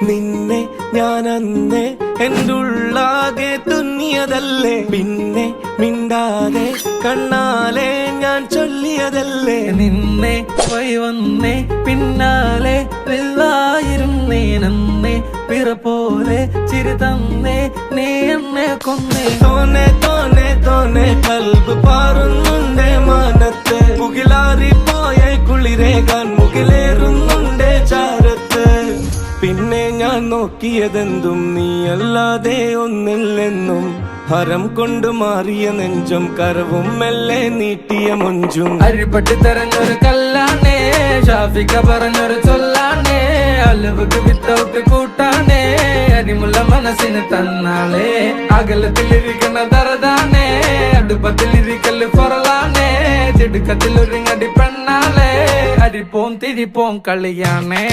നിന്നെ ഞാൻ അന്നേ എൻ്റെ ഉള്ളാകെ തുന്നിയതല്ലേ, പിന്നെ മിണ്ടാതെ കണ്ണാലെ ഞാൻ ചൊല്ലിയതല്ലേ. നിന്നെ പോയി വന്നേ പിന്നാലെ വെള്ളായിരുന്നേ നന്നേ പിറ പോലെ ചിരി തന്നേ നീ എന്നെ കൊന്നേ. തോനെ തോനെ തോനെ കൽബ് പാറുന്നുണ്ടേ മാനത്ത്, മുകിലാറിപ്പോയ കുളിരേകാൻ മുകിലേറുന്നുണ്ടേ ചാരത്ത്. പിന്നെ ഞാൻ നോക്കിയതെന്തും നീയല്ലാതെ ഒന്നില്ലെന്നും, ഹരം കൊണ്ട് മാറിയ നെഞ്ചും കരവും മെല്ലെ നീട്ടിയ മൊഞ്ചും. അരിപ്പട്ടി തെരഞ്ഞൊരു കല്ലാണേ, ഷാഫിക്ക പറഞ്ഞൊരു ചൊല്ലാണേ, അലവുക്ക് വിത്തൗട്ട് കൂട്ടാണേ, അരിമുള്ള മനസ്സിന് തന്നാളേ. അകലത്തിലിരിക്കുന്ന ദറദാണേ, അടുപ്പത്തിലിരിക്കല് പൊറലാണേ, തിടുക്കത്തിലൊരുങ്ങടി പെണ്ണാളേ, അരിപ്പോം തിരിപ്പോം കളിയാണേ.